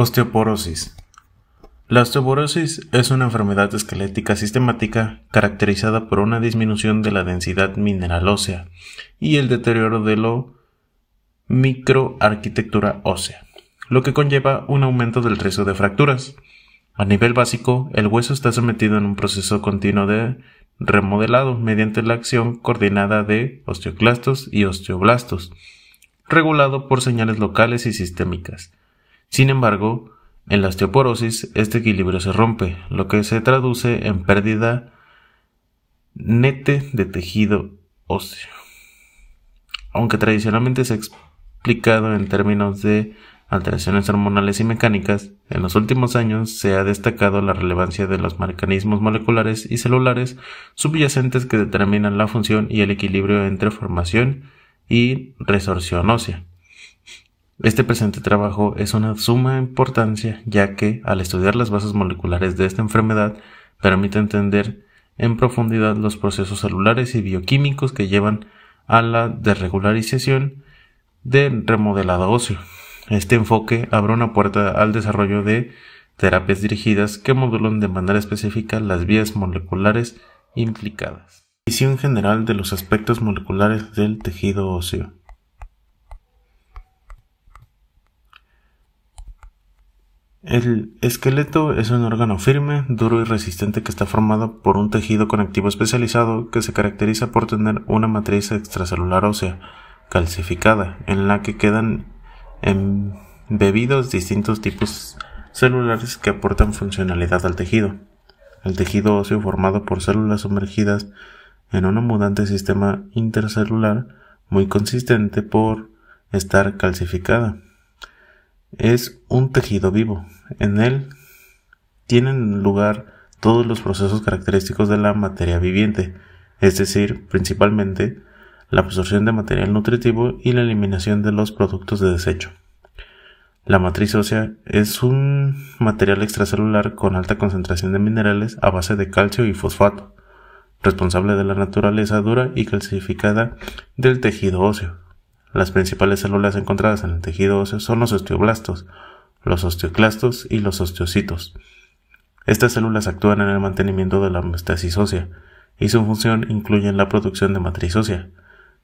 Osteoporosis. La osteoporosis es una enfermedad esquelética sistemática caracterizada por una disminución de la densidad mineral ósea y el deterioro de la microarquitectura ósea, lo que conlleva un aumento del riesgo de fracturas. A nivel básico, el hueso está sometido en un proceso continuo de remodelado mediante la acción coordinada de osteoclastos y osteoblastos, regulado por señales locales y sistémicas. Sin embargo, en la osteoporosis, este equilibrio se rompe, lo que se traduce en pérdida neta de tejido óseo. Aunque tradicionalmente se ha explicado en términos de alteraciones hormonales y mecánicas, en los últimos años se ha destacado la relevancia de los mecanismos moleculares y celulares subyacentes que determinan la función y el equilibrio entre formación y resorción ósea. Este presente trabajo es una suma importancia, ya que, al estudiar las bases moleculares de esta enfermedad, permite entender en profundidad los procesos celulares y bioquímicos que llevan a la desregularización del remodelado óseo. Este enfoque abre una puerta al desarrollo de terapias dirigidas que modulan de manera específica las vías moleculares implicadas. Visión general de los aspectos moleculares del tejido óseo. El esqueleto es un órgano firme, duro y resistente que está formado por un tejido conectivo especializado que se caracteriza por tener una matriz extracelular ósea calcificada, en la que quedan embebidos distintos tipos celulares que aportan funcionalidad al tejido. El tejido óseo formado por células sumergidas en un abundante sistema intercelular muy consistente por estar calcificada. Es un tejido vivo. En él tienen lugar todos los procesos característicos de la materia viviente, es decir, principalmente la absorción de material nutritivo y la eliminación de los productos de desecho. La matriz ósea es un material extracelular con alta concentración de minerales a base de calcio y fosfato, responsable de la naturaleza dura y calcificada del tejido óseo. Las principales células encontradas en el tejido óseo son los osteoblastos, los osteoclastos y los osteocitos. Estas células actúan en el mantenimiento de la homeostasis ósea, y su función incluye la producción de matriz ósea.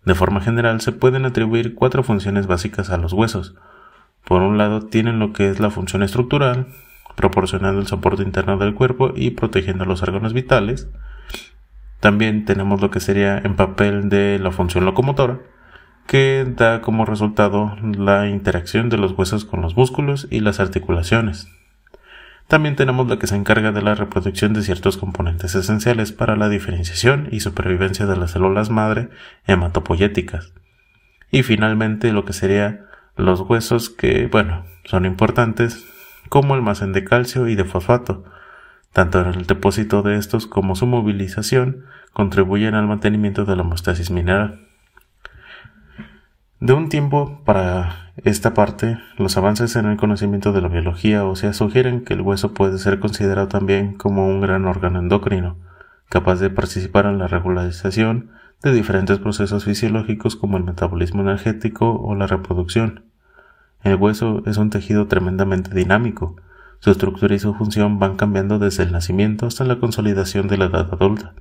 De forma general, se pueden atribuir 4 funciones básicas a los huesos. Por un lado, tienen lo que es la función estructural, proporcionando el soporte interno del cuerpo y protegiendo los órganos vitales. También tenemos lo que sería en papel de la función locomotora, que da como resultado la interacción de los huesos con los músculos y las articulaciones. También tenemos la que se encarga de la reproducción de ciertos componentes esenciales para la diferenciación y supervivencia de las células madre hematopoyéticas. Y finalmente lo que sería los huesos que, son importantes como almacén de calcio y de fosfato. Tanto en el depósito de estos como su movilización contribuyen al mantenimiento de la homeostasis mineral. De un tiempo para esta parte, los avances en el conocimiento de la biología ósea sugieren que el hueso puede ser considerado también como un gran órgano endocrino, capaz de participar en la regularización de diferentes procesos fisiológicos como el metabolismo energético o la reproducción. El hueso es un tejido tremendamente dinámico. Su estructura y su función van cambiando desde el nacimiento hasta la consolidación de la edad adulta.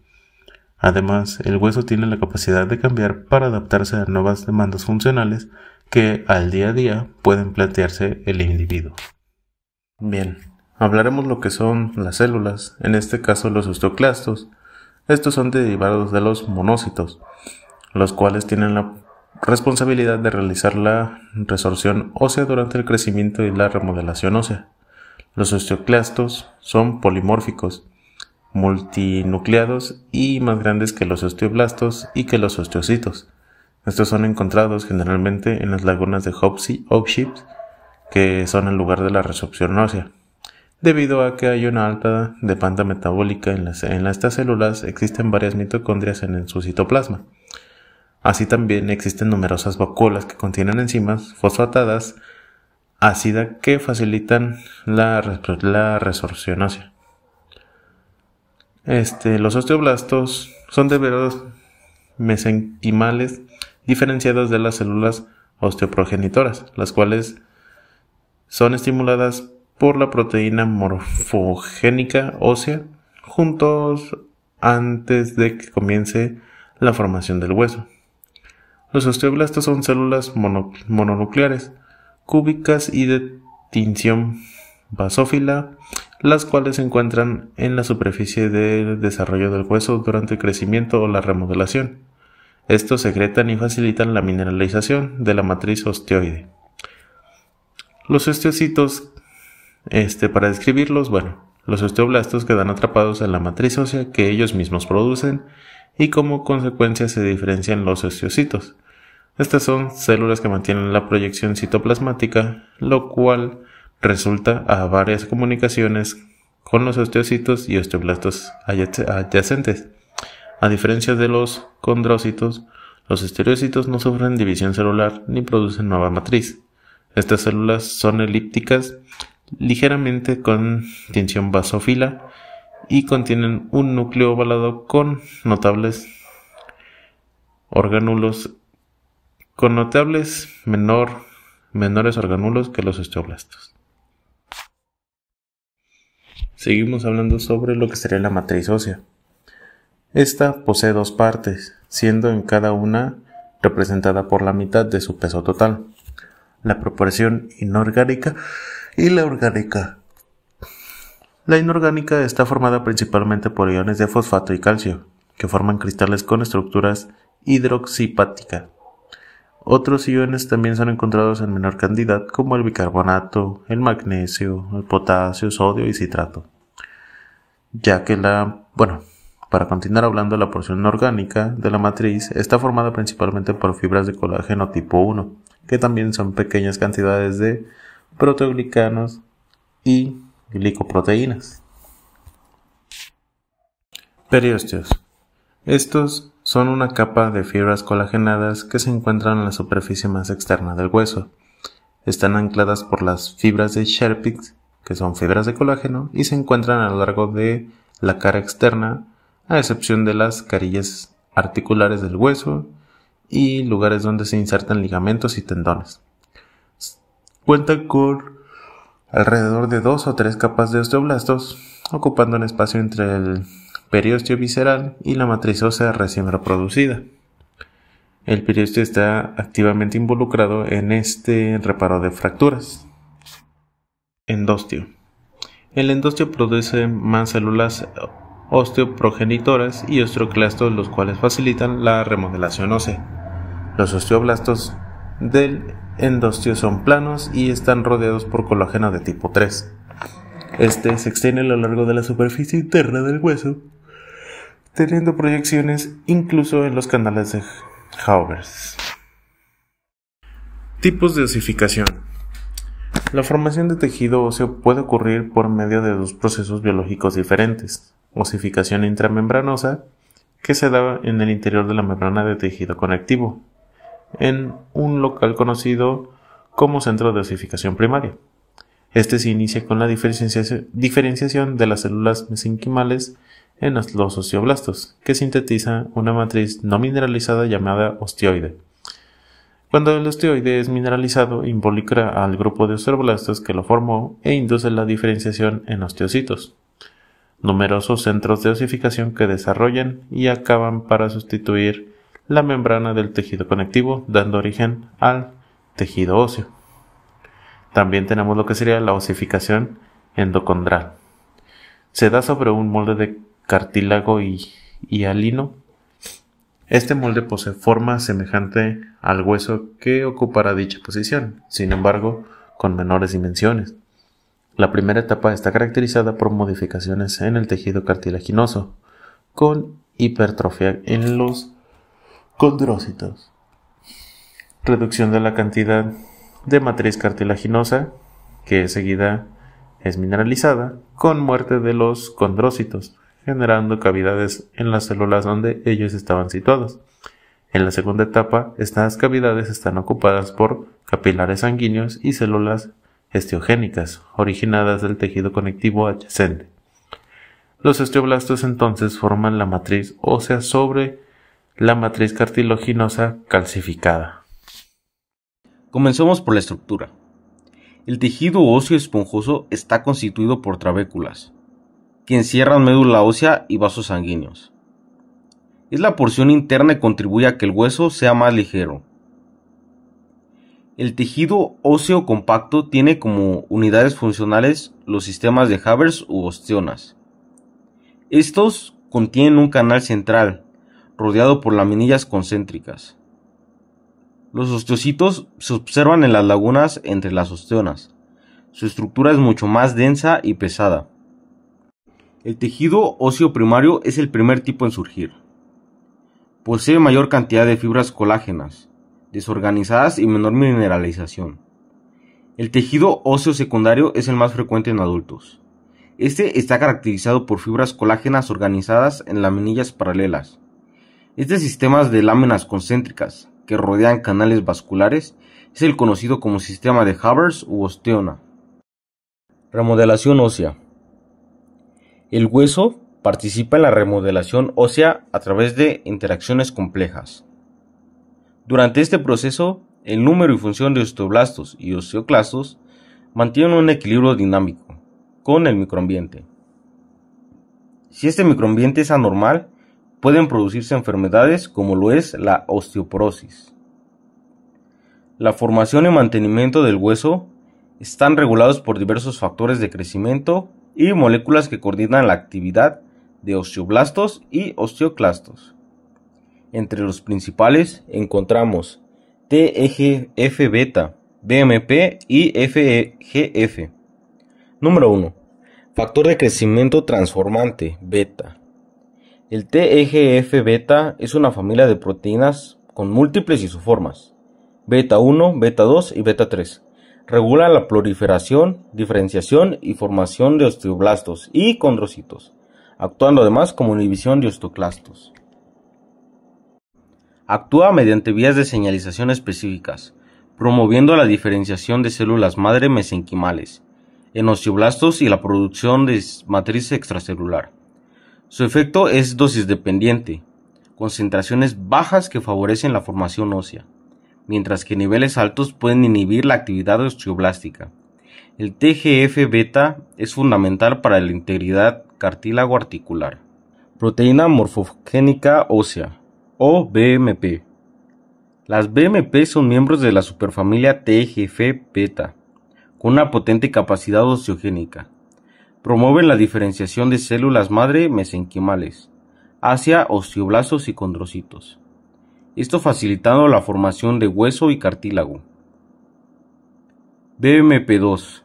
Además, el hueso tiene la capacidad de cambiar para adaptarse a nuevas demandas funcionales que al día a día pueden plantearse el individuo. Bien, hablaremos lo que son las células, en este caso los osteoclastos. Estos son derivados de los monocitos, los cuales tienen la responsabilidad de realizar la resorción ósea durante el crecimiento y la remodelación ósea. Los osteoclastos son polimórficos, multinucleados y más grandes que los osteoblastos y que los osteocitos. Estos son encontrados generalmente en las lagunas de Hopkins, que son el lugar de la resorción ósea. Debido a que hay una alta demanda metabólica en estas células, existen varias mitocondrias en su citoplasma. Así también existen numerosas vacuolas que contienen enzimas fosfatadas ácida que facilitan la resorción ósea. Los osteoblastos son verdaderos mesenquimales diferenciados de las células osteoprogenitoras, las cuales son estimuladas por la proteína morfogénica ósea juntos antes de que comience la formación del hueso. Los osteoblastos son células mononucleares, cúbicas y de tinción basófila, las cuales se encuentran en la superficie del desarrollo del hueso durante el crecimiento o la remodelación. Estos secretan y facilitan la mineralización de la matriz osteoide. Los osteocitos, para describirlos, los osteoblastos quedan atrapados en la matriz ósea que ellos mismos producen y como consecuencia se diferencian los osteocitos. Estas son células que mantienen la proyección citoplasmática, lo cual resulta a varias comunicaciones con los osteocitos y osteoblastos adyacentes. A diferencia de los condrocitos, los estereocitos no sufren división celular ni producen nueva matriz. Estas células son elípticas, ligeramente con tinción basófila y contienen un núcleo ovalado con notables menores orgánulos que los osteoblastos. Seguimos hablando sobre lo que sería la matriz ósea. Esta posee dos partes, siendo en cada una representada por la mitad de su peso total, la proporción inorgánica y la orgánica. La inorgánica está formada principalmente por iones de fosfato y calcio, que forman cristales con estructuras hidroxipáticas. Otros iones también son encontrados en menor cantidad, como el bicarbonato, el magnesio, el potasio, sodio y citrato. Para continuar hablando, la porción orgánica de la matriz está formada principalmente por fibras de colágeno tipo 1, que también son pequeñas cantidades de proteoglicanos y glicoproteínas. Periósteos. Estos son una capa de fibras colagenadas que se encuentran en la superficie más externa del hueso. Están ancladas por las fibras de Sherpik, que son fibras de colágeno, y se encuentran a lo largo de la cara externa, a excepción de las carillas articulares del hueso y lugares donde se insertan ligamentos y tendones. Cuentan con alrededor de 2 o 3 capas de osteoblastos, ocupando un espacio entre el periósteo visceral y la matriz ósea recién reproducida. El periósteo está activamente involucrado en este reparo de fracturas. Endostio. El endostio produce más células osteoprogenitoras y osteoclastos, los cuales facilitan la remodelación ósea. Los osteoblastos del endostio son planos y están rodeados por colágeno de tipo 3. Este se extiende a lo largo de la superficie interna del hueso, teniendo proyecciones incluso en los canales de Hauvers. Tipos de osificación. La formación de tejido óseo puede ocurrir por medio de dos procesos biológicos diferentes: osificación intramembranosa, que se da en el interior de la membrana de tejido conectivo, en un local conocido como centro de osificación primaria. Este se inicia con la diferenciación de las células mesenquimales en los osteoblastos, que sintetiza una matriz no mineralizada llamada osteoide. Cuando el osteoide es mineralizado, involucra al grupo de osteoblastos que lo formó e induce la diferenciación en osteocitos, numerosos centros de osificación que desarrollan y acaban para sustituir la membrana del tejido conectivo, dando origen al tejido óseo. También tenemos lo que sería la osificación endocondral. Se da sobre un molde de cartílago y hialino. Este molde posee forma semejante al hueso que ocupará dicha posición, sin embargo, con menores dimensiones. La primera etapa está caracterizada por modificaciones en el tejido cartilaginoso, con hipertrofia en los condrocitos, reducción de la cantidad de matriz cartilaginosa, que enseguida es mineralizada, con muerte de los condrocitos, generando cavidades en las células donde ellos estaban situados. En la segunda etapa, estas cavidades están ocupadas por capilares sanguíneos y células osteogénicas, originadas del tejido conectivo adyacente. Los osteoblastos entonces forman la matriz ósea sobre la matriz cartilaginosa calcificada. Comencemos por la estructura. El tejido óseo esponjoso está constituido por trabéculas, que encierran médula ósea y vasos sanguíneos. Es la porción interna y contribuye a que el hueso sea más ligero. El tejido óseo compacto tiene como unidades funcionales los sistemas de Havers u osteonas. Estos contienen un canal central, rodeado por laminillas concéntricas. Los osteocitos se observan en las lagunas entre las osteonas. Su estructura es mucho más densa y pesada. El tejido óseo primario es el primer tipo en surgir. Posee mayor cantidad de fibras colágenas, desorganizadas y menor mineralización. El tejido óseo secundario es el más frecuente en adultos. Este está caracterizado por fibras colágenas organizadas en laminillas paralelas. Este sistema de láminas concéntricas que rodean canales vasculares es el conocido como sistema de Havers u osteona. Remodelación ósea. El hueso participa en la remodelación ósea a través de interacciones complejas. Durante este proceso, el número y función de osteoblastos y osteoclastos mantienen un equilibrio dinámico con el microambiente. Si este microambiente es anormal, pueden producirse enfermedades como lo es la osteoporosis. La formación y mantenimiento del hueso están regulados por diversos factores de crecimiento y moléculas que coordinan la actividad de osteoblastos y osteoclastos. Entre los principales encontramos TGF-beta, BMP y FGF. Número 1. Factor de crecimiento transformante, beta. El TGF-beta es una familia de proteínas con múltiples isoformas, beta 1, beta 2 y beta 3. Regula la proliferación, diferenciación y formación de osteoblastos y condrocitos, actuando además como inhibición de osteoclastos. Actúa mediante vías de señalización específicas, promoviendo la diferenciación de células madre mesenquimales en osteoblastos y la producción de matriz extracelular. Su efecto es dosis dependiente, concentraciones bajas que favorecen la formación ósea, mientras que niveles altos pueden inhibir la actividad osteoblástica. El TGF-beta es fundamental para la integridad cartílago-articular. Proteína morfogénica ósea, o BMP. Las BMP son miembros de la superfamilia TGF-beta, con una potente capacidad osteogénica. Promueven la diferenciación de células madre mesenquimales hacia osteoblastos y condrocitos, esto facilitando la formación de hueso y cartílago. BMP2,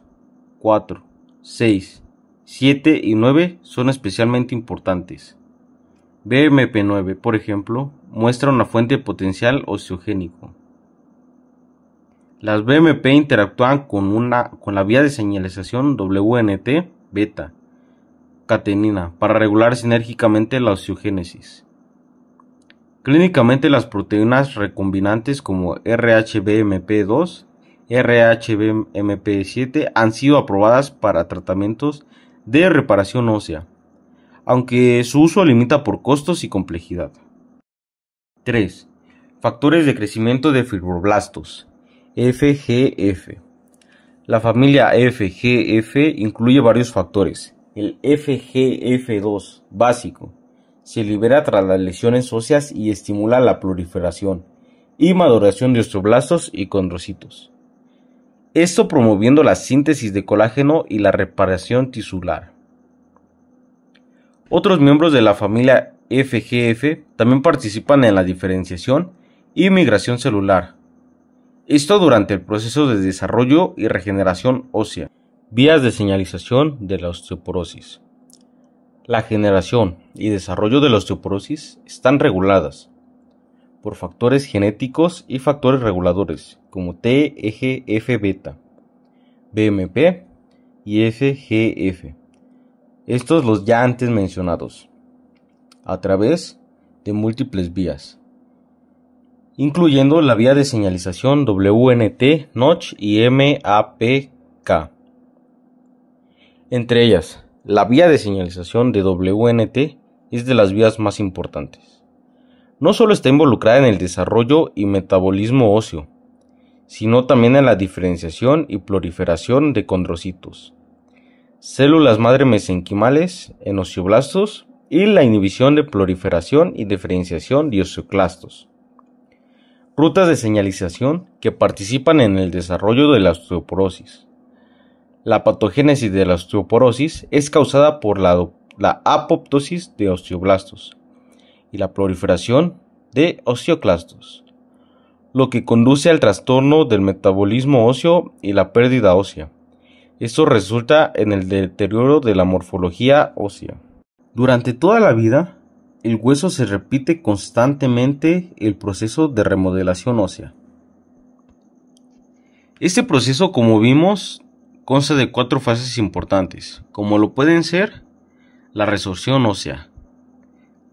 4, 6, 7 y 9 son especialmente importantes. BMP9, por ejemplo, muestra una fuente de potencial osteogénico. Las BMP interactúan con la vía de señalización WNT-beta catenina para regular sinérgicamente la osteogénesis. Clínicamente, las proteínas recombinantes como RHBMP2, RHBMP7 han sido aprobadas para tratamientos de reparación ósea, aunque su uso limita por costos y complejidad. 3. Factores de crecimiento de fibroblastos, FGF. La familia FGF incluye varios factores. El FGF2 básico se libera tras las lesiones óseas y estimula la proliferación y maduración de osteoblastos y condrocitos, esto promoviendo la síntesis de colágeno y la reparación tisular. Otros miembros de la familia FGF también participan en la diferenciación y migración celular, esto durante el proceso de desarrollo y regeneración ósea. Vías de señalización de la osteoporosis. La generación y desarrollo de la osteoporosis están reguladas por factores genéticos y factores reguladores como TGF-beta, BMP y FGF, estos los ya antes mencionados, a través de múltiples vías, incluyendo la vía de señalización WNT, Notch y MAPK. Entre ellas, la vía de señalización de WNT es de las vías más importantes. No solo está involucrada en el desarrollo y metabolismo óseo, sino también en la diferenciación y proliferación de condrocitos, células madre mesenquimales en osteoblastos y la inhibición de proliferación y diferenciación de osteoclastos. Rutas de señalización que participan en el desarrollo de la osteoporosis. La patogénesis de la osteoporosis es causada por la apoptosis de osteoblastos y la proliferación de osteoclastos, lo que conduce al trastorno del metabolismo óseo y la pérdida ósea. Esto resulta en el deterioro de la morfología ósea. Durante toda la vida, el hueso se repite constantemente el proceso de remodelación ósea. Este proceso, como vimos, consta de 4 fases importantes, como lo pueden ser la resorción ósea,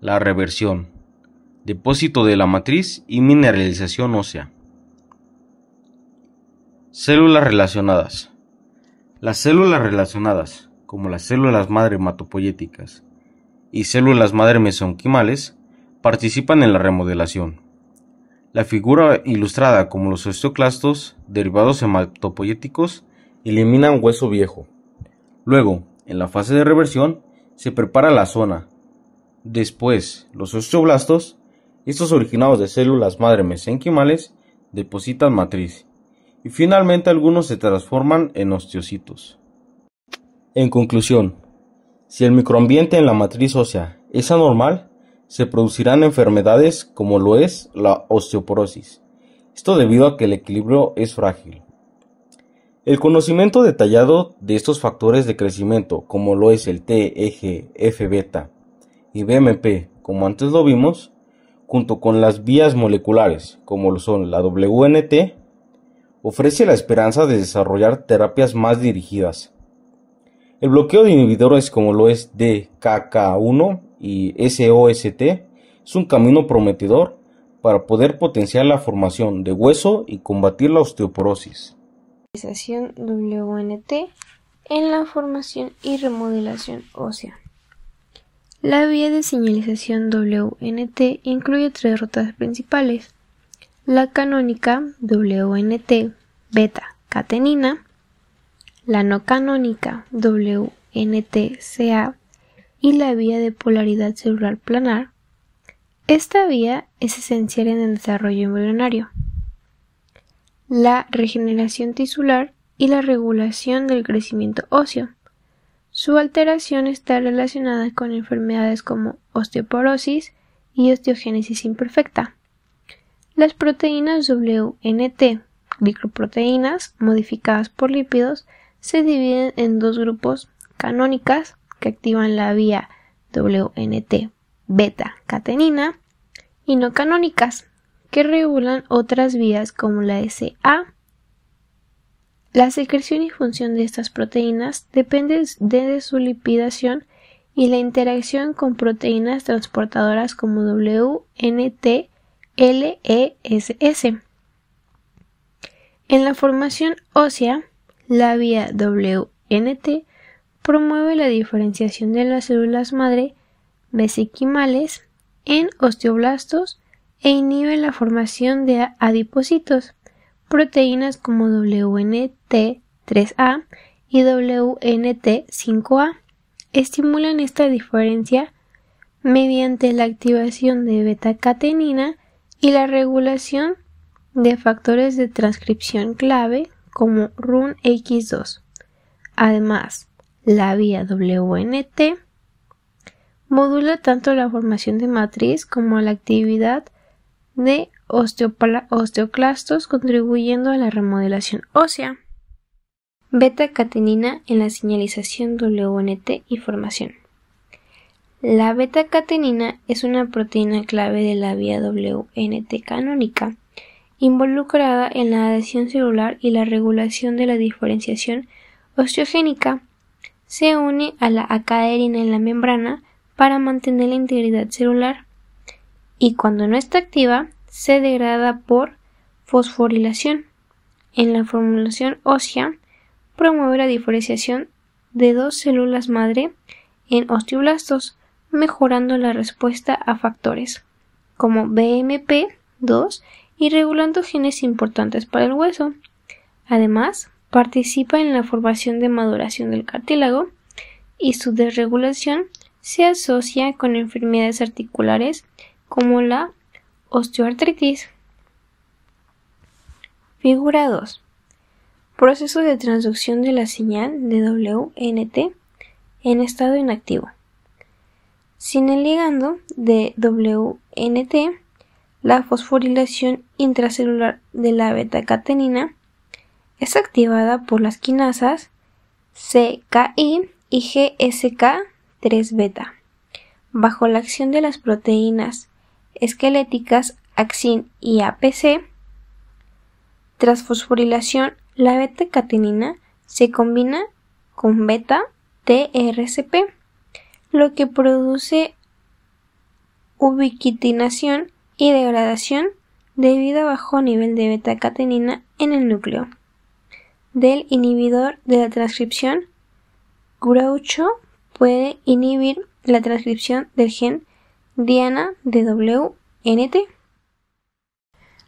la reversión, depósito de la matriz y mineralización ósea. Células relacionadas. Las células relacionadas, como las células madre hematopoyéticas y células madre mesenquimales, participan en la remodelación. La figura ilustrada, como los osteoclastos, derivados hematopoyéticos, eliminan hueso viejo. Luego, en la fase de reversión, se prepara la zona. Después, los osteoblastos, estos originados de células madre mesenquimales, depositan matriz. Y finalmente algunos se transforman en osteocitos. En conclusión, si el microambiente en la matriz ósea es anormal, se producirán enfermedades como lo es la osteoporosis. Esto debido a que el equilibrio es frágil. El conocimiento detallado de estos factores de crecimiento, como lo es el TGF-beta y BMP, como antes lo vimos, junto con las vías moleculares, como lo son la WNT, ofrece la esperanza de desarrollar terapias más dirigidas. El bloqueo de inhibidores como lo es DKK1 y SOST es un camino prometedor para poder potenciar la formación de hueso y combatir la osteoporosis. WNT en la formación y remodelación ósea. La vía de señalización WNT incluye 3 rutas principales: la canónica WNT beta-catenina, la no canónica WNT-CA y la vía de polaridad celular planar. Esta vía es esencial en el desarrollo embrionario, la regeneración tisular y la regulación del crecimiento óseo. Su alteración está relacionada con enfermedades como osteoporosis y osteogénesis imperfecta. Las proteínas WNT, glicoproteínas modificadas por lípidos, se dividen en 2 grupos: canónicas, que activan la vía WNT beta-catenina, y no canónicas, que regulan otras vías como la SA. La secreción y función de estas proteínas depende de su lipidación y la interacción con proteínas transportadoras como WNT-LESS. En la formación ósea, la vía WNT promueve la diferenciación de las células madre mesenquimales en osteoblastos e inhibe la formación de adipocitos. Proteínas como WNT3A y WNT5A estimulan esta diferencia mediante la activación de beta-catenina y la regulación de factores de transcripción clave como RUNX2. Además, la vía WNT modula tanto la formación de matriz como la actividad de osteoclastos, contribuyendo a la remodelación ósea. Beta-catenina en la señalización WNT y formación. La beta-catenina es una proteína clave de la vía WNT canónica, involucrada en la adhesión celular y la regulación de la diferenciación osteogénica. Se une a la acaerina en la membrana para mantener la integridad celular, y cuando no está activa, se degrada por fosforilación. En la formulación ósea, promueve la diferenciación de 2 células madre en osteoblastos, mejorando la respuesta a factores como BMP2 y regulando genes importantes para el hueso. Además, participa en la formación de maduración del cartílago y su desregulación se asocia con enfermedades articulares como la osteoartritis. Figura 2. Proceso de transducción de la señal de WNT en estado inactivo. Sin el ligando de WNT, la fosforilación intracelular de la beta-catenina es activada por las quinasas CKI y GSK3-beta, bajo la acción de las proteínas esqueléticas AXIN y APC. Tras fosforilación, la beta-catenina se combina con beta-TRCP, lo que produce ubiquitinación y degradación debido a bajo nivel de beta-catenina en el núcleo del inhibidor de la transcripción. Groucho puede inhibir la transcripción del gen diana de WNT.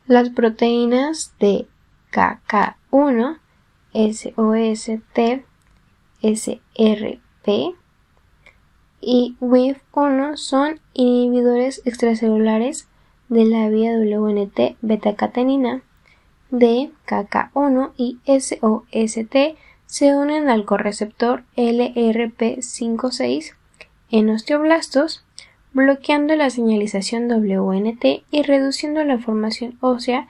Las proteínas de KK1, SOST, SRP y WIF1 son inhibidores extracelulares de la vía WNT beta-catenina. De KK1 y SOST se unen al correceptor LRP56 en osteoblastos, bloqueando la señalización WNT y reduciendo la formación ósea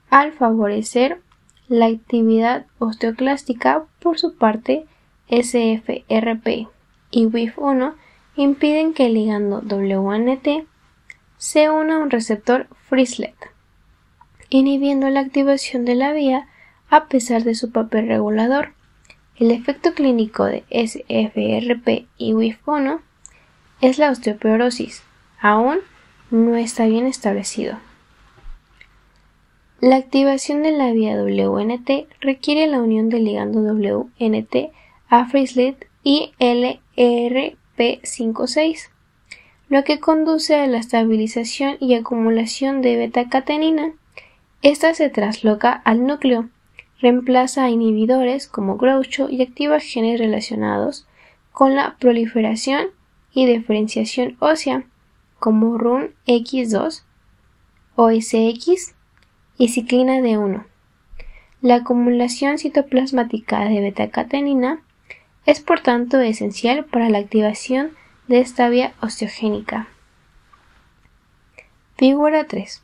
al favorecer la actividad osteoclástica. Por su parte, SFRP y WIF1 impiden que el ligando WNT se una a un receptor Frislet, inhibiendo la activación de la vía a pesar de su papel regulador. El efecto clínico de SFRP y WIF1 es la osteoporosis. Aún no está bien establecido. La activación de la vía WNT requiere la unión del ligando WNT a Frislet y LRP56, lo que conduce a la estabilización y acumulación de beta-catenina. Esta se trasloca al núcleo, reemplaza a inhibidores como Groucho y activa genes relacionados con la proliferación y diferenciación ósea, como RUNX2, OSX y ciclina D1. La acumulación citoplasmática de beta-catenina es por tanto esencial para la activación de esta vía osteogénica. Figura 3.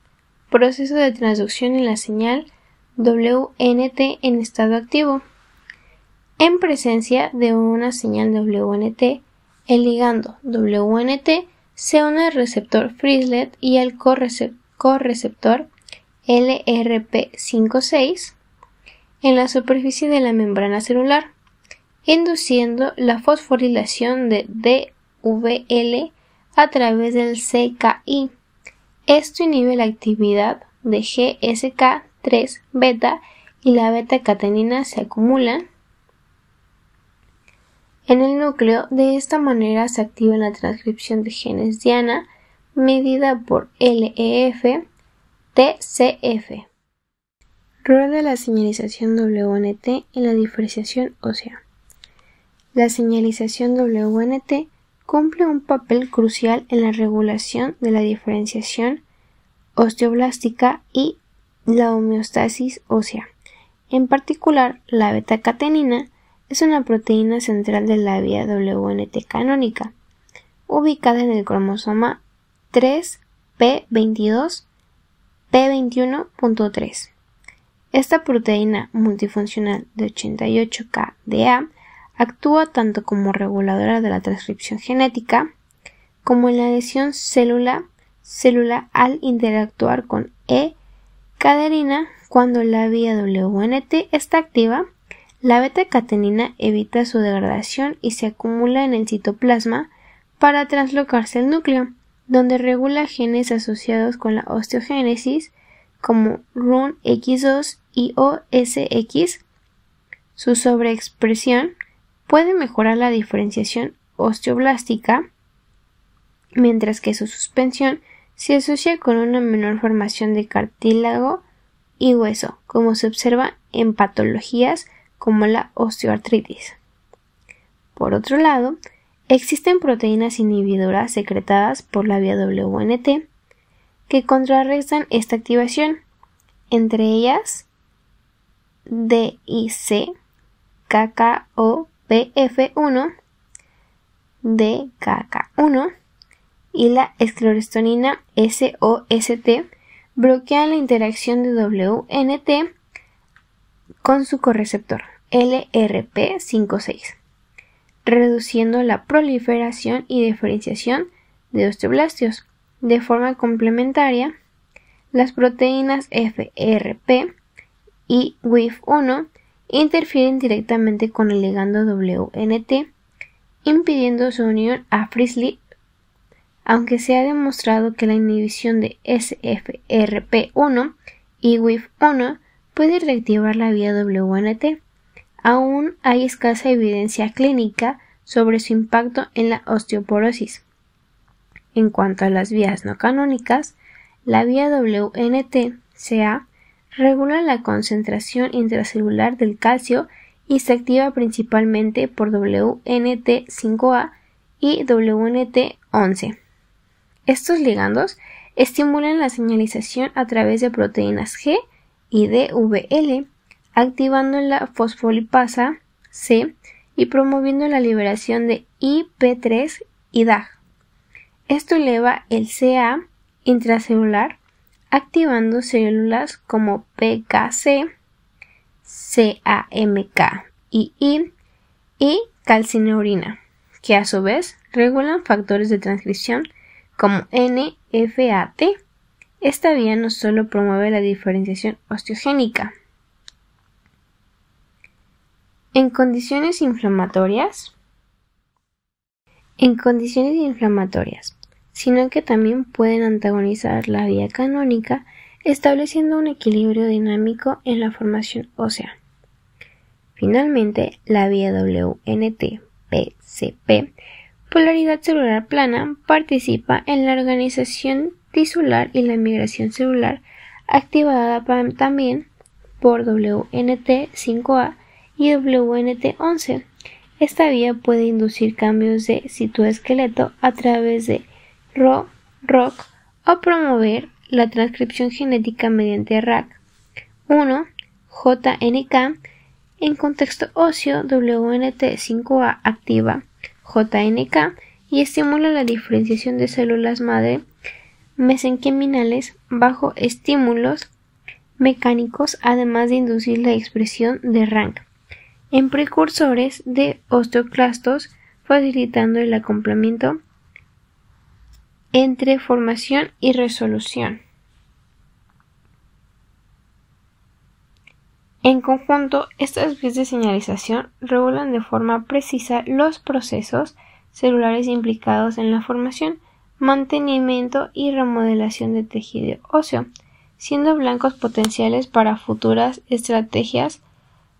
Proceso de transducción en la señal WNT en estado activo. En presencia de una señal WNT, el ligando WNT se une al receptor Frislet y al correceptor LRP56 en la superficie de la membrana celular, induciendo la fosforilación de DVL a través del CKI. Esto inhibe la actividad de GSK3-beta y la beta-catenina se acumulan en el núcleo. De esta manera se activa la transcripción de genes diana medida por LEF-TCF. Rol de la señalización WNT en la diferenciación ósea. La señalización WNT cumple un papel crucial en la regulación de la diferenciación osteoblástica y la homeostasis ósea. En particular, la beta-catenina es una proteína central de la vía WNT canónica, ubicada en el cromosoma 3p22 p21.3. Esta proteína multifuncional de 88 kDa actúa tanto como reguladora de la transcripción genética como en la adhesión célula al interactuar con E-caderina. Cuando la vía WNT está activa, la beta-catenina evita su degradación y se acumula en el citoplasma para translocarse al núcleo, donde regula genes asociados con la osteogénesis como RUNX2 y OSX. Su sobreexpresión puede mejorar la diferenciación osteoblástica, mientras que su suspensión se asocia con una menor formación de cartílago y hueso, como se observa en patologías como la osteoartritis. Por otro lado, existen proteínas inhibidoras secretadas por la vía WNT que contrarrestan esta activación, entre ellas DIC, KKOPF1, DKK1 y la esclerostina SOST bloquean la interacción de WNT con su correceptor LRP56, reduciendo la proliferación y diferenciación de osteoblastios. De forma complementaria, las proteínas FRP y WIF1 interfieren directamente con el ligando WNT, impidiendo su unión a Frisley, aunque se ha demostrado que la inhibición de SFRP1 y WIF1 puede reactivar la vía WNT. Aún hay escasa evidencia clínica sobre su impacto en la osteoporosis. En cuanto a las vías no canónicas, la vía WNT-CA regula la concentración intracelular del calcio y se activa principalmente por WNT5A y WNT11. Estos ligandos estimulan la señalización a través de proteínas G y DVL, activando la fosfolipasa C y promoviendo la liberación de IP3 y DAG. Esto eleva el CA intracelular, activando células como PKC, CAMKII y calcineurina, que a su vez regulan factores de transcripción como NFAT. Esta vía no solo promueve la diferenciación osteogénica. En condiciones inflamatorias, sino que también pueden antagonizar la vía canónica, estableciendo un equilibrio dinámico en la formación ósea. Finalmente, la vía WNT-PCP, polaridad celular plana, participa en la organización tisular y la migración celular, activada también por WNT5A y WNT11. Esta vía puede inducir cambios de citoesqueleto a través de ROC o promover la transcripción genética mediante RAC1, JNK. En contexto óseo, WNT5A activa JNK y estimula la diferenciación de células madre mesenquiminales bajo estímulos mecánicos, además de inducir la expresión de RANK en precursores de osteoclastos, facilitando el acoplamiento entre formación y resolución. En conjunto, estas vías de señalización regulan de forma precisa los procesos celulares implicados en la formación, mantenimiento y remodelación de tejido óseo, siendo blancos potenciales para futuras estrategias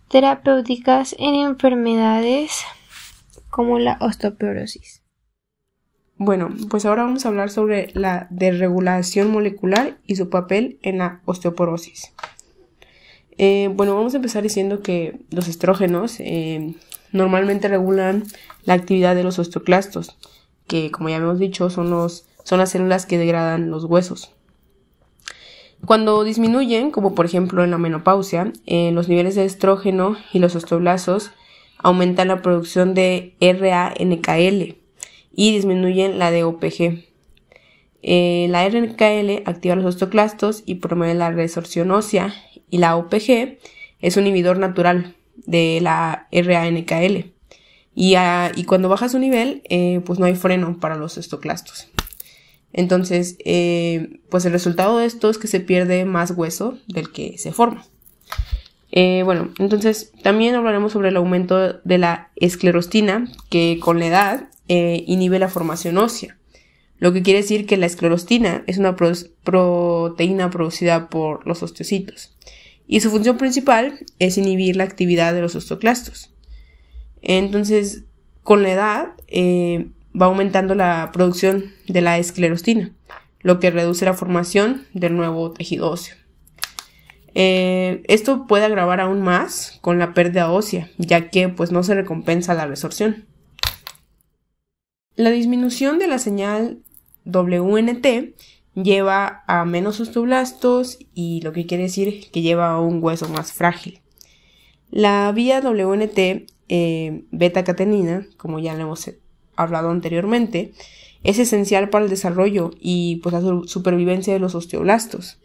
terapéuticas en enfermedades como la osteoporosis. Bueno, pues ahora vamos a hablar sobre la desregulación molecular y su papel en la osteoporosis. Vamos a empezar diciendo que los estrógenos normalmente regulan la actividad de los osteoclastos, que como ya hemos dicho son las células que degradan los huesos. Cuando disminuyen, como por ejemplo en la menopausia, los niveles de estrógeno y los osteoblastos aumentan la producción de RANKL y disminuyen la de OPG. La RNKL activa los osteoclastos y promueve la resorción ósea, y la OPG es un inhibidor natural de la RANKL. Y cuando baja su nivel, pues no hay freno para los osteoclastos. Entonces, pues el resultado de esto es que se pierde más hueso del que se forma. Entonces también hablaremos sobre el aumento de la esclerostina, que con la edad inhibe la formación ósea. Lo que quiere decir que la esclerostina es una proteína producida por los osteocitos. Y su función principal es inhibir la actividad de los osteoclastos. Entonces, con la edad va aumentando la producción de la esclerostina, lo que reduce la formación del nuevo tejido óseo. Esto puede agravar aún más con la pérdida ósea, ya que pues no se recompensa la resorción. La disminución de la señal WNT lleva a menos osteoblastos y lo que quiere decir que lleva a un hueso más frágil. La vía WNT beta-catenina, como ya lo hemos hablado anteriormente, es esencial para el desarrollo y pues la supervivencia de los osteoblastos,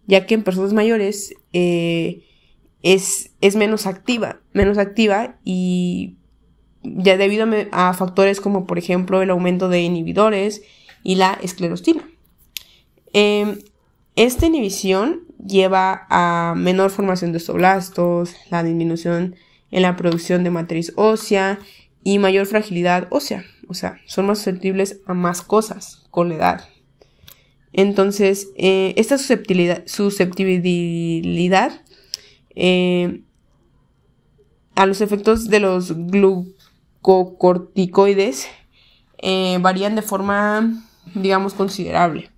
ya que en personas mayores es menos activa y ya debido a factores como por ejemplo el aumento de inhibidores y la esclerostina. Esta inhibición lleva a menor formación de osteoblastos, la disminución en la producción de matriz ósea y mayor fragilidad ósea, o sea, son más susceptibles a más cosas con la edad. Entonces, esta susceptibilidad a los efectos de los glucocorticoides varían de forma, digamos, considerable,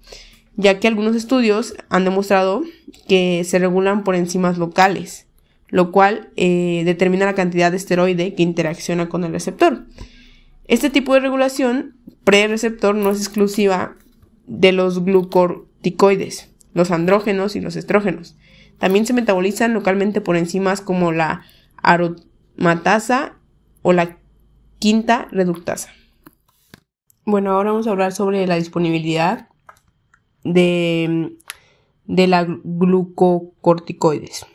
ya que algunos estudios han demostrado que se regulan por enzimas locales, lo cual determina la cantidad de esteroide que interacciona con el receptor. Este tipo de regulación pre-receptor no es exclusiva de los glucocorticoides, los andrógenos y los estrógenos. También se metabolizan localmente por enzimas como la aromatasa o la quinta reductasa. Bueno, ahora vamos a hablar sobre la disponibilidad de la glucocorticoides.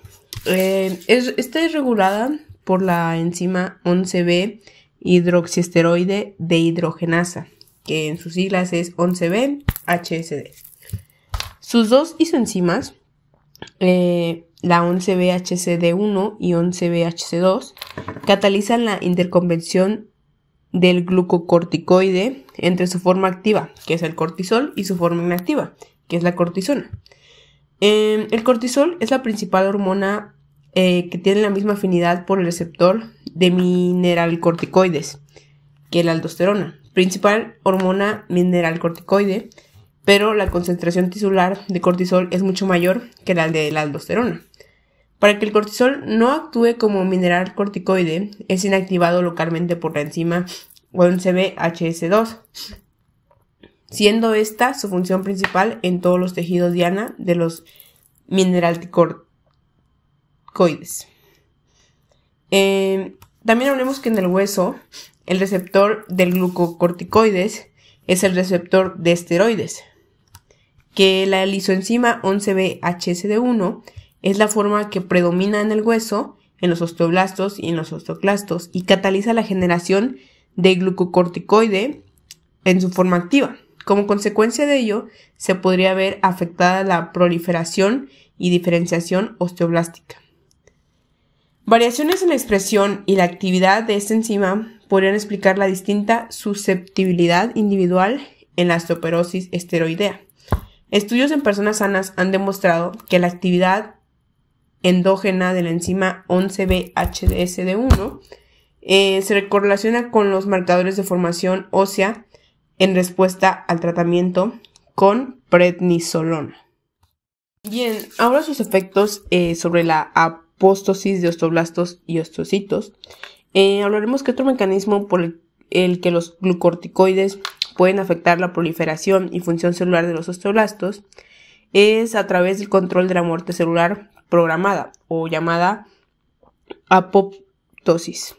Esta es regulada por la enzima 11B hidroxiesteroide dehidrogenasa, que en sus siglas es 11B-HSD. Sus dos isoenzimas, la 11B-HCD1 y 11B-HC2, catalizan la interconversión del glucocorticoide entre su forma activa, que es el cortisol, y su forma inactiva, que es la cortisona. El cortisol es la principal hormona que tiene la misma afinidad por el receptor de mineralcorticoides que la aldosterona, principal hormona mineralcorticoide, pero la concentración tisular de cortisol es mucho mayor que la de la aldosterona. Para que el cortisol no actúe como mineralcorticoide, es inactivado localmente por la enzima 11B-HC2, siendo esta su función principal en todos los tejidos diana de los mineralcorticoides. También hablemos que en el hueso, el receptor del glucocorticoides es el receptor de esteroides, que la lisoenzima 11B-HSD1 es la forma que predomina en el hueso, en los osteoblastos y en los osteoclastos, y cataliza la generación de glucocorticoide en su forma activa. Como consecuencia de ello, se podría ver afectada la proliferación y diferenciación osteoblástica. Variaciones en la expresión y la actividad de esta enzima podrían explicar la distinta susceptibilidad individual en la osteoporosis esteroidea. Estudios en personas sanas han demostrado que la actividad endógena de la enzima 11B-HSD1 se correlaciona con los marcadores de formación ósea en respuesta al tratamiento con prednisolona. Bien, ahora sus efectos sobre la apóstosis de osteoblastos y osteocitos. Hablaremos que otro mecanismo por el que los glucocorticoides pueden afectar la proliferación y función celular de los osteoblastos es a través del control de la muerte celular programada o llamada apoptosis.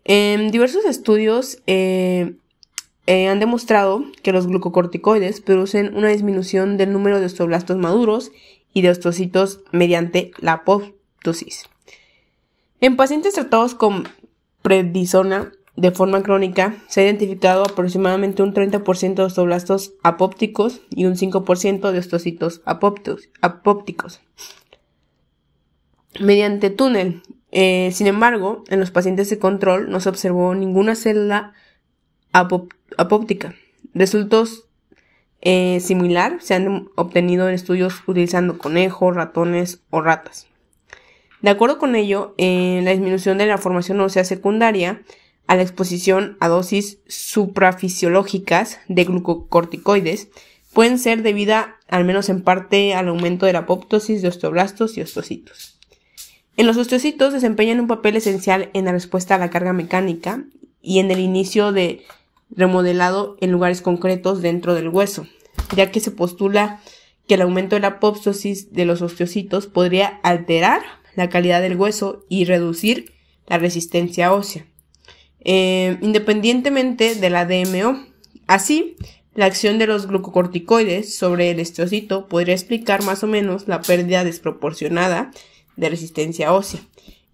Diversos estudios han demostrado que los glucocorticoides producen una disminución del número de osteoblastos maduros y de osteocitos mediante la apoptosis. En pacientes tratados con prednisona de forma crónica, se ha identificado aproximadamente un 30% de osteoblastos apópticos y un 5% de osteocitos apópticos mediante túnel. Sin embargo, en los pacientes de control no se observó ninguna célula apóptica. Resultados similar se han obtenido en estudios utilizando conejos, ratones o ratas. De acuerdo con ello, la disminución de la formación ósea secundaria a la exposición a dosis suprafisiológicas de glucocorticoides pueden ser debida, al menos en parte, al aumento de la apoptosis de osteoblastos y osteocitos. En los osteocitos desempeñan un papel esencial en la respuesta a la carga mecánica y en el inicio de remodelado en lugares concretos dentro del hueso, ya que se postula que el aumento de la apoptosis de los osteocitos podría alterar la calidad del hueso y reducir la resistencia ósea, independientemente de la DMO. Así, la acción de los glucocorticoides sobre el osteocito podría explicar más o menos la pérdida desproporcionada de resistencia ósea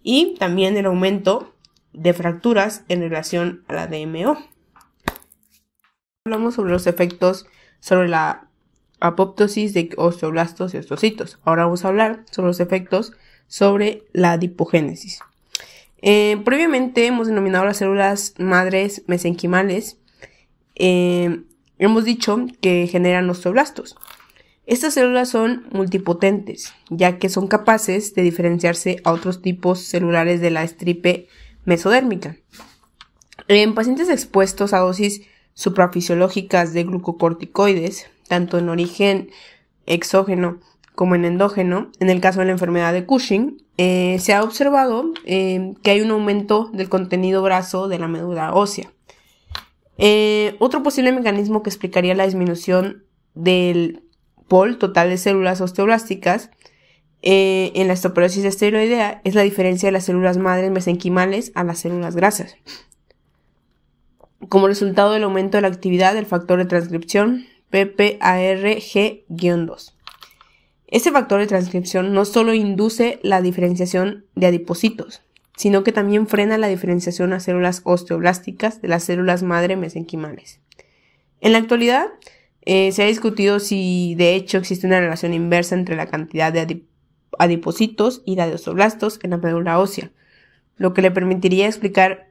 y también el aumento de fracturas en relación a la DMO. Hablamos sobre los efectos sobre la apoptosis de osteoblastos y osteocitos. Ahora vamos a hablar sobre los efectos sobre la adipogénesis. Previamente hemos denominado las células madres mesenquimales. Hemos dicho que generan osteoblastos. Estas células son multipotentes, ya que son capaces de diferenciarse a otros tipos celulares de la estripe mesodérmica. En pacientes expuestos a dosis suprafisiológicas de glucocorticoides, tanto en origen exógeno como en endógeno, en el caso de la enfermedad de Cushing, se ha observado que hay un aumento del contenido graso de la médula ósea. Otro posible mecanismo que explicaría la disminución del POL total de células osteoblásticas en la osteoporosis esteroidea es la diferencia de las células madres mesenquimales a las células grasas, como resultado del aumento de la actividad del factor de transcripción PPARG-2. Este factor de transcripción no solo induce la diferenciación de adipocitos, sino que también frena la diferenciación a células osteoblásticas de las células madre mesenquimales. En la actualidad, se ha discutido si de hecho existe una relación inversa entre la cantidad de adipocitos y la de osteoblastos en la médula ósea, lo que le permitiría explicar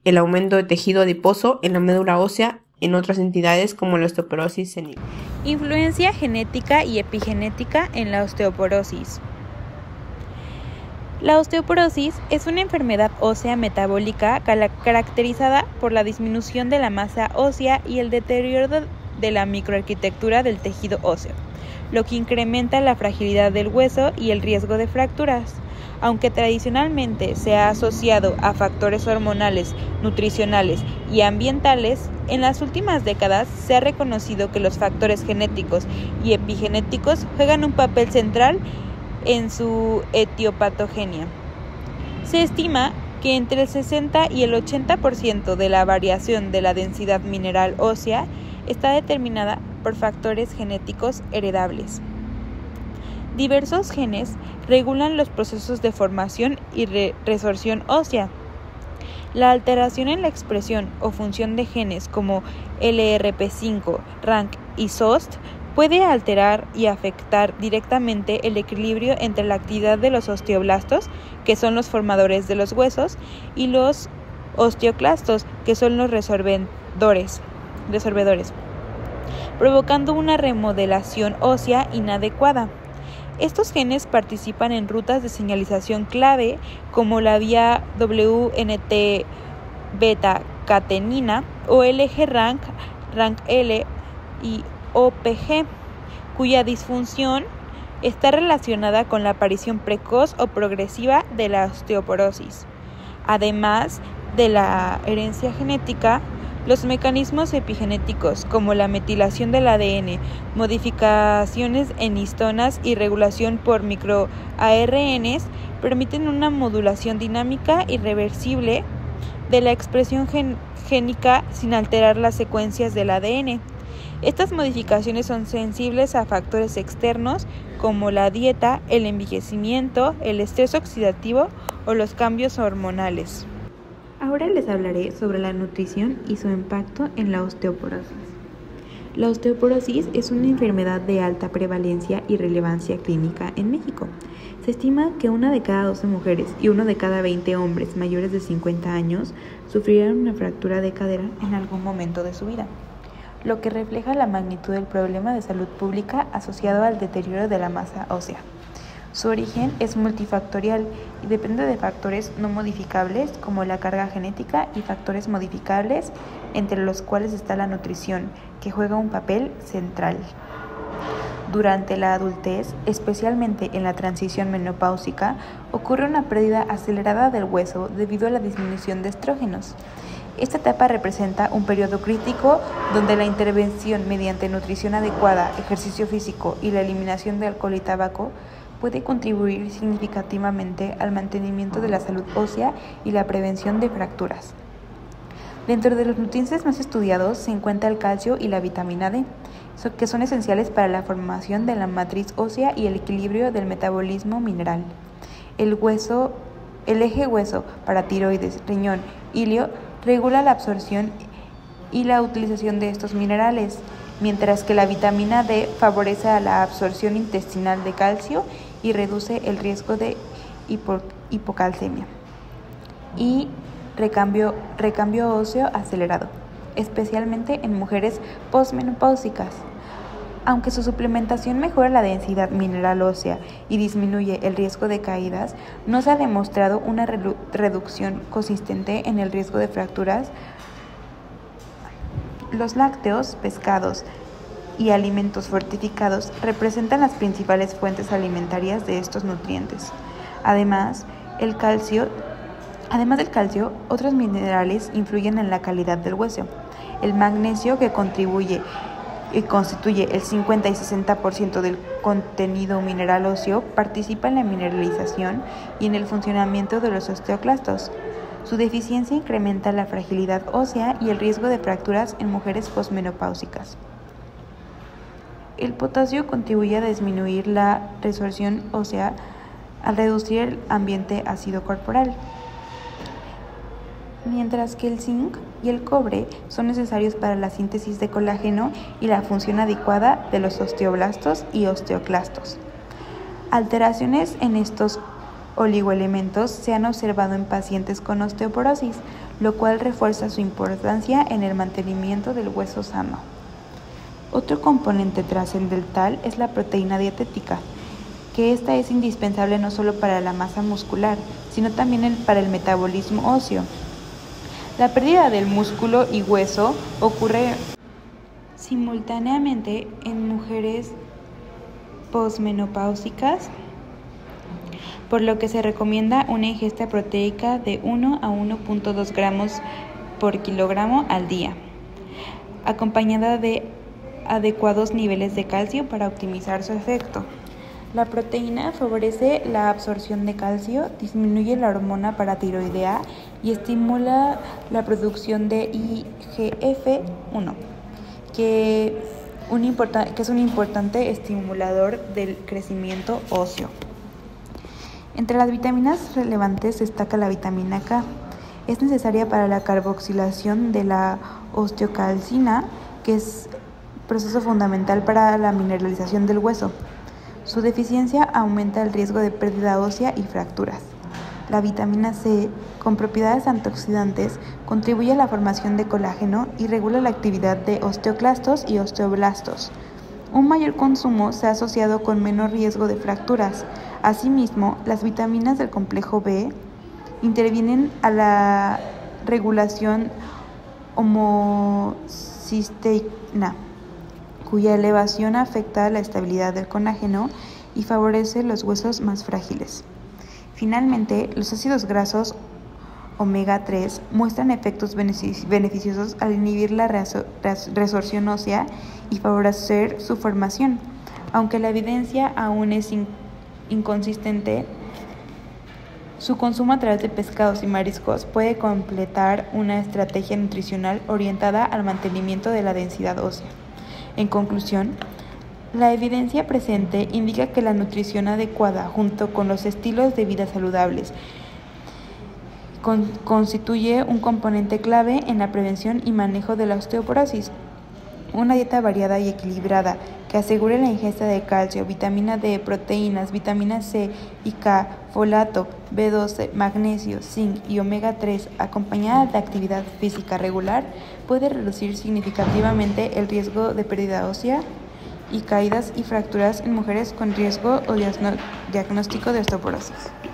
el aumento de tejido adiposo en la médula ósea en otras entidades como la osteoporosis senil. Influencia genética y epigenética en la osteoporosis. La osteoporosis es una enfermedad ósea metabólica caracterizada por la disminución de la masa ósea y el deterioro de la microarquitectura del tejido óseo, lo que incrementa la fragilidad del hueso y el riesgo de fracturas. Aunque tradicionalmente se ha asociado a factores hormonales, nutricionales y ambientales, en las últimas décadas se ha reconocido que los factores genéticos y epigenéticos juegan un papel central en su etiopatogenia. Se estima que entre el 60 y el 80% de la variación de la densidad mineral ósea está determinada por factores genéticos heredables. Diversos genes regulan los procesos de formación y resorción ósea. La alteración en la expresión o función de genes como LRP5, RANK y SOST puede alterar y afectar directamente el equilibrio entre la actividad de los osteoblastos, que son los formadores de los huesos, y los osteoclastos, que son los resorbedores, provocando una remodelación ósea inadecuada. Estos genes participan en rutas de señalización clave como la vía WNT beta-catenina o el eje RANK, RANKL y OPG, cuya disfunción está relacionada con la aparición precoz o progresiva de la osteoporosis. Además de la herencia genética, los mecanismos epigenéticos como la metilación del ADN, modificaciones en histonas y regulación por microARNs permiten una modulación dinámica y reversible de la expresión génica sin alterar las secuencias del ADN. Estas modificaciones son sensibles a factores externos como la dieta, el envejecimiento, el estrés oxidativo o los cambios hormonales. Ahora les hablaré sobre la nutrición y su impacto en la osteoporosis. La osteoporosis es una enfermedad de alta prevalencia y relevancia clínica en México. Se estima que 1 de cada 12 mujeres y 1 de cada 20 hombres mayores de 50 años sufrirán una fractura de cadera en algún momento de su vida, lo que refleja la magnitud del problema de salud pública asociado al deterioro de la masa ósea. Su origen es multifactorial y depende de factores no modificables como la carga genética y factores modificables, entre los cuales está la nutrición, que juega un papel central. Durante la adultez, especialmente en la transición menopáusica, ocurre una pérdida acelerada del hueso debido a la disminución de estrógenos. Esta etapa representa un periodo crítico donde la intervención mediante nutrición adecuada, ejercicio físico y la eliminación de alcohol y tabaco puede contribuir significativamente al mantenimiento de la salud ósea y la prevención de fracturas. Dentro de los nutrientes más estudiados se encuentra el calcio y la vitamina D, que son esenciales para la formación de la matriz ósea y el equilibrio del metabolismo mineral. El eje hueso para tiroides, riñón, ilio regula la absorción y la utilización de estos minerales, mientras que la vitamina D favorece a la absorción intestinal de calcio y reduce el riesgo de hipocalcemia y recambio óseo acelerado, especialmente en mujeres posmenopáusicas. Aunque su suplementación mejora la densidad mineral ósea y disminuye el riesgo de caídas, no se ha demostrado una reducción consistente en el riesgo de fracturas. Los lácteos, pescados y alimentos fortificados representan las principales fuentes alimentarias de estos nutrientes. Además del calcio, otros minerales influyen en la calidad del hueso. El magnesio, que constituye el 50 y 60% del contenido mineral óseo, participa en la mineralización y en el funcionamiento de los osteoclastos. Su deficiencia incrementa la fragilidad ósea y el riesgo de fracturas en mujeres posmenopáusicas. El potasio contribuye a disminuir la resorción ósea al reducir el ambiente ácido corporal, mientras que el zinc y el cobre son necesarios para la síntesis de colágeno y la función adecuada de los osteoblastos y osteoclastos. Alteraciones en estos oligoelementos se han observado en pacientes con osteoporosis, lo cual refuerza su importancia en el mantenimiento del hueso sano. Otro componente trascendental es la proteína dietética, que esta es indispensable no solo para la masa muscular, sino también para el metabolismo óseo. La pérdida del músculo y hueso ocurre simultáneamente en mujeres posmenopáusicas, por lo que se recomienda una ingesta proteica de 1 a 1.2 gramos por kilogramo al día, acompañada de adecuados niveles de calcio para optimizar su efecto. La proteína favorece la absorción de calcio, disminuye la hormona paratiroidea y estimula la producción de IGF-1, que es un importante estimulador del crecimiento óseo. Entre las vitaminas relevantes destaca la vitamina K. Es necesaria para la carboxilación de la osteocalcina, que es proceso fundamental para la mineralización del hueso. Su deficiencia aumenta el riesgo de pérdida ósea y fracturas. La vitamina C, con propiedades antioxidantes, contribuye a la formación de colágeno y regula la actividad de osteoclastos y osteoblastos. Un mayor consumo se ha asociado con menor riesgo de fracturas. Asimismo, las vitaminas del complejo B intervienen a la regulación homocisteína, cuya elevación afecta la estabilidad del colágeno y favorece los huesos más frágiles. Finalmente, los ácidos grasos omega 3 muestran efectos beneficiosos al inhibir la resorción ósea y favorecer su formación. Aunque la evidencia aún es inconsistente, su consumo a través de pescados y mariscos puede completar una estrategia nutricional orientada al mantenimiento de la densidad ósea. En conclusión, la evidencia presente indica que la nutrición adecuada, junto con los estilos de vida saludables, constituye un componente clave en la prevención y manejo de la osteoporosis. Una dieta variada y equilibrada que asegure la ingesta de calcio, vitamina D, proteínas, vitamina C y K, folato, B12, magnesio, zinc y omega 3, acompañada de actividad física regular, puede reducir significativamente el riesgo de pérdida ósea y caídas y fracturas en mujeres con riesgo o diagnóstico de osteoporosis.